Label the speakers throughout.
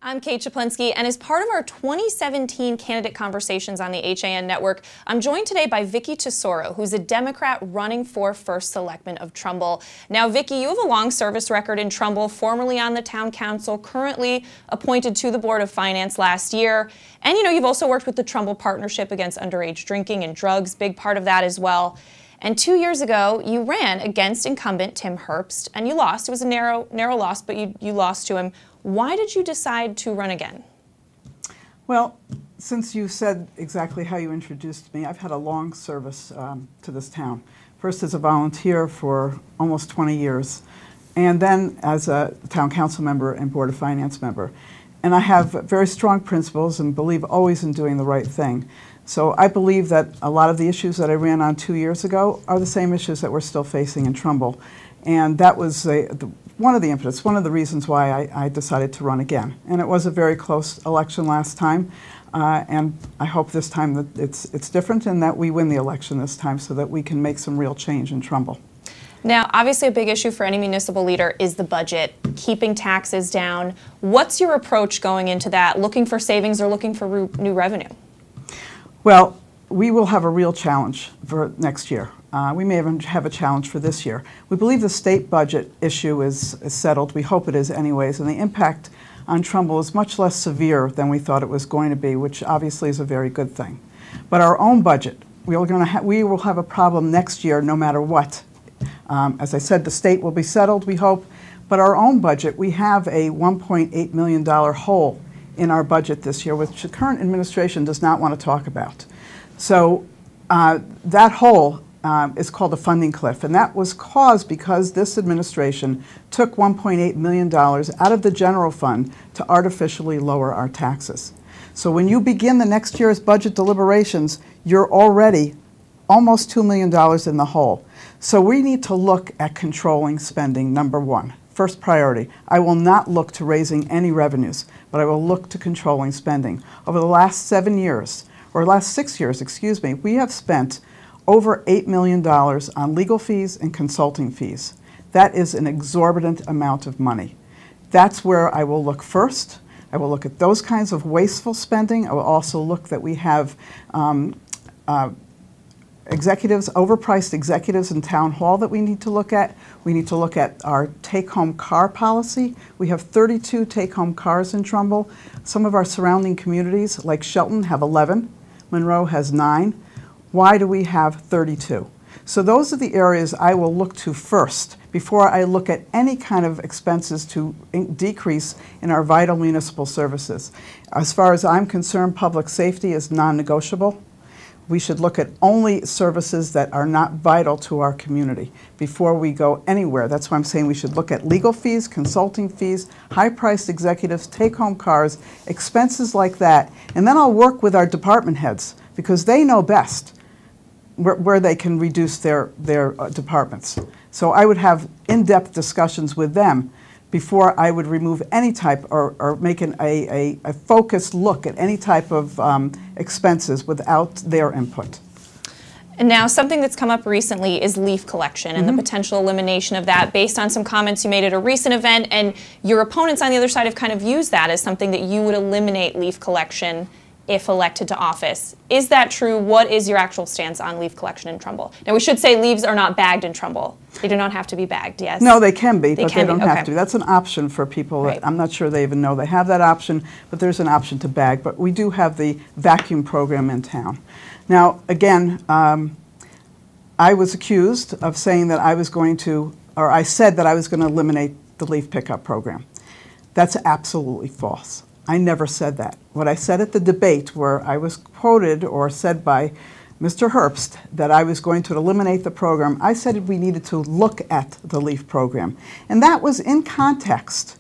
Speaker 1: I'm Kate Chaplinsky, and as part of our 2017 candidate conversations on the HAN network, I'm joined today by Vicki Tesoro, who's a Democrat running for First Selectman of Trumbull. Now, Vicki, you have a long service record in Trumbull, formerly on the town council, currently appointed to the Board of Finance last year. And you've also worked with the Trumbull Partnership Against Underage Drinking and Drugs, big part of that as well. And 2 years ago, you ran against incumbent Tim Herbst, and you lost. It was a narrow loss, but you lost to him. Why did you decide to run again?
Speaker 2: Well, since you said exactly how you introduced me, I've had a long service to this town. First as a volunteer for almost 20 years, and then as a town council member and Board of Finance member. And I have very strong principles and believe always in doing the right thing. So I believe that a lot of the issues that I ran on 2 years ago are the same issues that we're still facing in Trumbull. And that was one of the impetus, one of the reasons why I decided to run again. And it was a very close election last time, and I hope this time that it's different and that we win the election this time so that we can make some real change in Trumbull.
Speaker 1: Now, obviously a big issue for any municipal leader is the budget, keeping taxes down. What's your approach going into that, looking for savings or looking for new revenue?
Speaker 2: Well, we will have a real challenge for next year. We may even have a challenge for this year. We believe the state budget issue is settled. We hope it is anyways, and the impact on Trumbull is much less severe than we thought it was going to be, which obviously is a very good thing. But our own budget, we will have a problem next year no matter what. As I said, the state will be settled, we hope, but our own budget, we have a $1.8 million hole in our budget this year, which the current administration does not want to talk about. So that hole is called a funding cliff, and that was caused because this administration took $1.8 million out of the general fund to artificially lower our taxes. So when you begin the next year's budget deliberations, you're already almost $2 million in the hole. So we need to look at controlling spending, number one. First priority. I will not look to raising any revenues, but I will look to controlling spending. Over the last 7 years, or last 6 years, excuse me, we have spent over $8 million on legal fees and consulting fees. That is an exorbitant amount of money. That's where I will look first. I will look at those kinds of wasteful spending. I will also look that we have overpriced executives in town hall that we need to look at. We need to look at our take-home car policy. We have 32 take-home cars in Trumbull. Some of our surrounding communities, like Shelton, have 11. Monroe has 9. Why do we have 32? So those are the areas I will look to first before I look at any kind of expenses to decrease in our vital municipal services. As far as I'm concerned, public safety is non-negotiable. We should look at only services that are not vital to our community before we go anywhere. That's why I'm saying we should look at legal fees, consulting fees, high-priced executives, take-home cars, expenses like that. And then I'll work with our department heads because they know best where they can reduce their departments. So I would have in-depth discussions with them before I would remove any type or make a focused look at any type of expenses without their input.
Speaker 1: And now something that's come up recently is leaf collection and the potential elimination of that based on some comments you made at a recent event, and your opponents on the other side have kind of used that as something that you would eliminate leaf collection if elected to office. Is that true? What is your actual stance on leaf collection in Trumbull? Now, we should say leaves are not bagged in Trumbull. They do not have to be bagged, yes?
Speaker 2: No, they can be, but they don't have to. That's an option for people.
Speaker 1: Right.
Speaker 2: I'm not sure they even know they have that option, but there's an option to bag. But we do have the vacuum program in town. Now, again, I was accused of saying that I was going to, or I said that I was going to eliminate the leaf pickup program. That's absolutely false. I never said that. What I said at the debate, where I was quoted or said by Mr. Herbst that I was going to eliminate the program, I said we needed to look at the LEAF program. And that was in context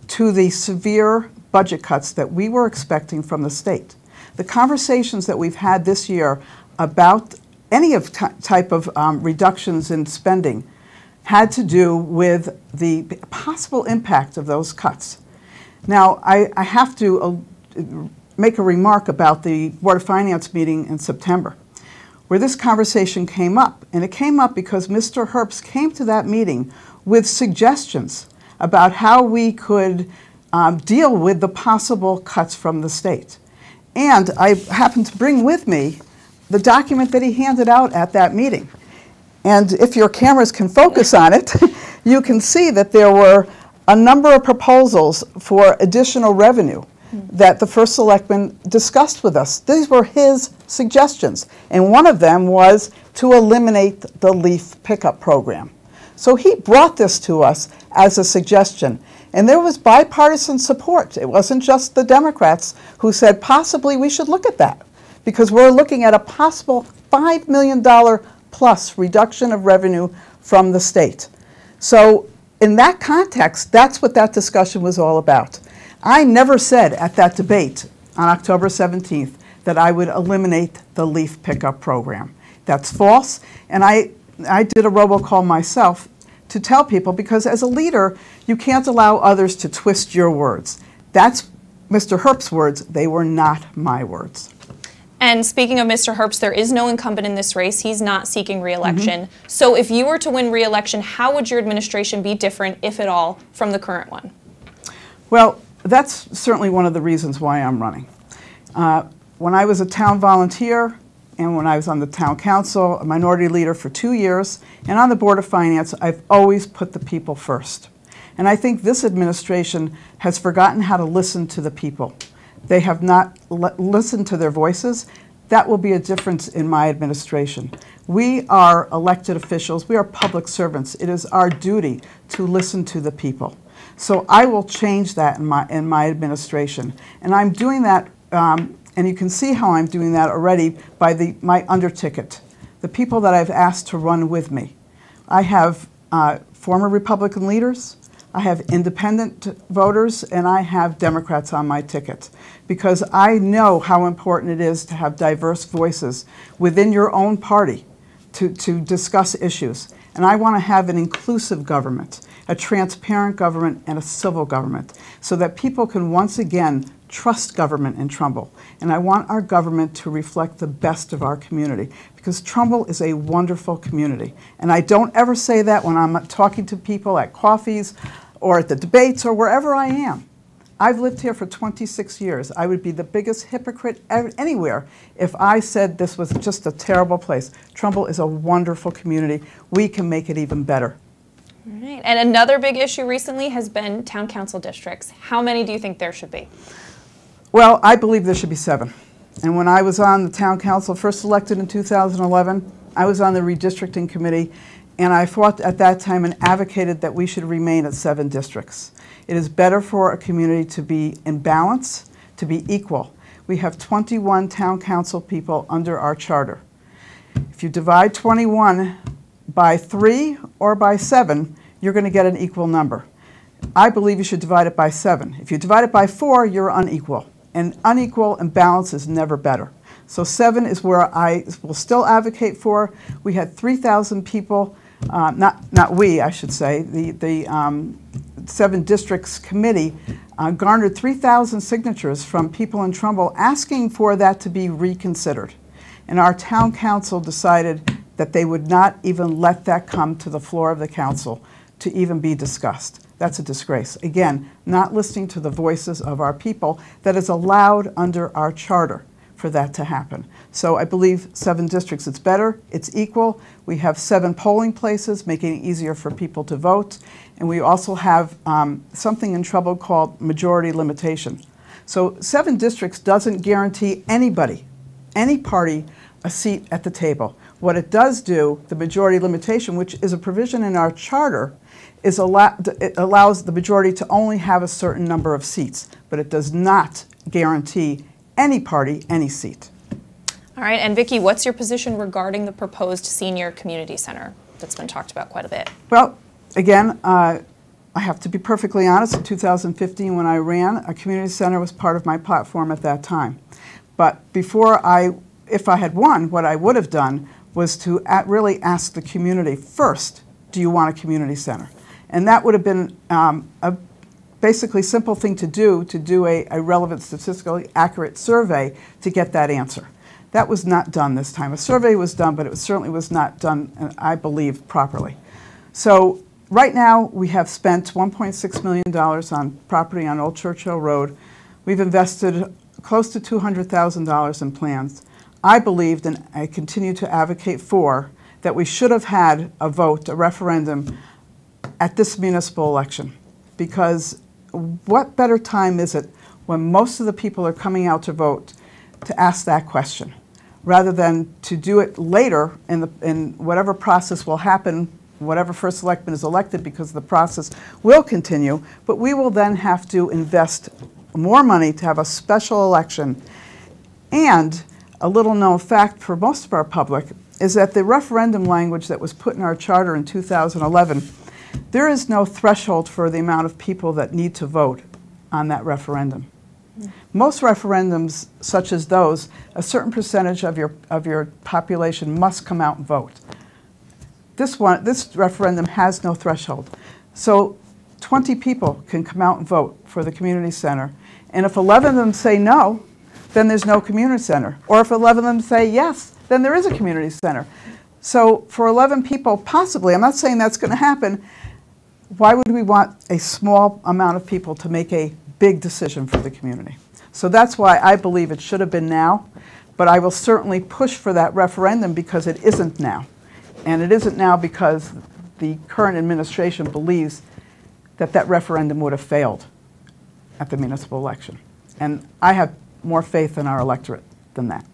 Speaker 2: to the severe budget cuts that we were expecting from the state. The conversations that we've had this year about any of type of reductions in spending had to do with the possible impact of those cuts. Now, I have to make a remark about the Board of Finance meeting in September, where this conversation came up. And it came up because Mr. Herbst came to that meeting with suggestions about how we could deal with the possible cuts from the state. And I happened to bring with me the document that he handed out at that meeting. And if your cameras can focus on it, you can see that there were a number of proposals for additional revenue that the First Selectman discussed with us. These were his suggestions, and one of them was to eliminate the leaf pickup program. So he brought this to us as a suggestion, and there was bipartisan support. It wasn't just the Democrats who said possibly we should look at that, because we're looking at a possible $5 million plus reduction of revenue from the state. So in that context, that's what that discussion was all about. I never said at that debate on October 17th that I would eliminate the leaf pickup program. That's false, and I did a robocall myself to tell people, because as a leader, you can't allow others to twist your words. That's Mr. Herbst's words. They were not my words.
Speaker 1: And speaking of Mr. Herbst, there is no incumbent in this race. He's not seeking re-election. So if you were to win re-election, how would your administration be different, if at all, from the current one?
Speaker 2: Well, that's certainly one of the reasons why I'm running. When I was a town volunteer, and when I was on the town council, a minority leader for 2 years, and on the Board of Finance, I've always put the people first. And I think this administration has forgotten how to listen to the people. They have not listened to their voices. That will be a difference in my administration. We are elected officials. We are public servants. It is our duty to listen to the people. So I will change that in my administration. And I'm doing that, and you can see how I'm doing that already by my under-ticket, the people that I've asked to run with me. I have former Republican leaders, I have independent voters, and I have Democrats on my ticket, because I know how important it is to have diverse voices within your own party to discuss issues. And I want to have an inclusive government, a transparent government, and a civil government, so that people can once again trust government in Trumbull. And I want our government to reflect the best of our community, because Trumbull is a wonderful community. And I don't ever say that when I'm talking to people at coffees or at the debates or wherever I am. I've lived here for 26 years. I would be the biggest hypocrite anywhere if I said this was just a terrible place. Trumbull is a wonderful community. We can make it even better.
Speaker 1: All right. And another big issue recently has been town council districts. How many do you think there should be?
Speaker 2: Well, I believe there should be 7. And when I was on the town council, first elected in 2011, I was on the redistricting committee, and I fought at that time and advocated that we should remain at 7 districts. It is better for a community to be in balance, to be equal. We have 21 town council people under our charter. If you divide 21 by 3 or by 7, you're going to get an equal number. I believe you should divide it by 7. If you divide it by 4, you're unequal. And unequal and balance is never better. So 7 is where I will still advocate for. We had 3,000 people, not we, I should say, the 7 Districts Committee garnered 3,000 signatures from people in Trumbull asking for that to be reconsidered. And our town council decided that they would not even let that come to the floor of the council to even be discussed. That's a disgrace. Again, not listening to the voices of our people that is allowed under our charter for that to happen. So I believe 7 districts, it's better, it's equal. We have 7 polling places, making it easier for people to vote. And we also have something in Trumbull called majority limitation. So 7 districts doesn't guarantee anybody, any party, a seat at the table. What it does do, the majority limitation, which is a provision in our charter, is it allows the majority to only have a certain number of seats, but it does not guarantee any party any seat.
Speaker 1: All right, and Vicki, what's your position regarding the proposed senior community center that's been talked about quite a bit?
Speaker 2: Well, again, I have to be perfectly honest. In 2015, when I ran, a community center was part of my platform at that time. But if I had won, what I would have done was to really ask the community first, do you want a community center? And that would have been a basically simple thing to do a relevant, statistically accurate survey to get that answer. That was not done this time. A survey was done, but it certainly was not done, I believe, properly. So right now, we have spent $1.6 million on property on Old Churchill Road. We've invested close to $200,000 in plans. I believed, and I continue to advocate for, that we should have had a vote, a referendum, at this municipal election. Because what better time is it when most of the people are coming out to vote to ask that question, rather than to do it later in whatever process will happen, whatever first selectman is elected, because the process will continue, but we will then have to invest more money to have a special election. And a little known fact for most of our public is that the referendum language that was put in our charter in 2011, there is no threshold for the amount of people that need to vote on that referendum. Most referendums, such as those, a certain percentage of your population must come out and vote. This referendum has no threshold. So 20 people can come out and vote for the community center. And if 11 of them say no, then there's no community center. Or if 11 of them say yes, then there is a community center. So for 11 people, possibly, I'm not saying that's going to happen, why would we want a small amount of people to make a big decision for the community? So that's why I believe it should have been now, but I will certainly push for that referendum because it isn't now. And it isn't now because the current administration believes that that referendum would have failed at the municipal election. And I have more faith in our electorate than that.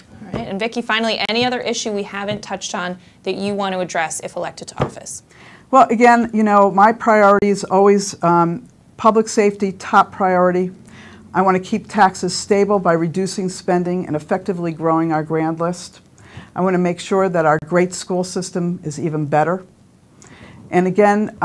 Speaker 1: All right, and Vicki, finally, any other issue we haven't touched on that you want to address if elected to office?
Speaker 2: Well, again, you know, my priority is always public safety, top priority. I want to keep taxes stable by reducing spending and effectively growing our grand list. I want to make sure that our great school system is even better. And again,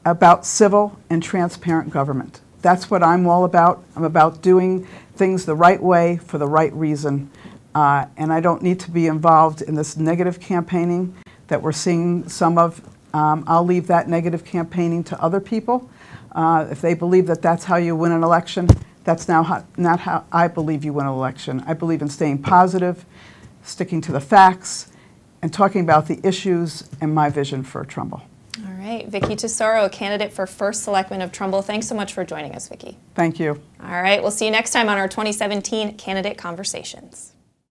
Speaker 2: about civil and transparent government. That's what I'm all about. I'm about doing things the right way for the right reason. And I don't need to be involved in this negative campaigning that we're seeing some of. I'll leave that negative campaigning to other people. If they believe that that's how you win an election, that's not how I believe you win an election. I believe in staying positive, sticking to the facts, and talking about the issues and my vision for Trumbull.
Speaker 1: All right, Vicki Tesoro, a candidate for First Selectman of Trumbull. Thanks so much for joining us, Vicki.
Speaker 2: Thank you.
Speaker 1: All right, we'll see you next time on our 2017 Candidate Conversations.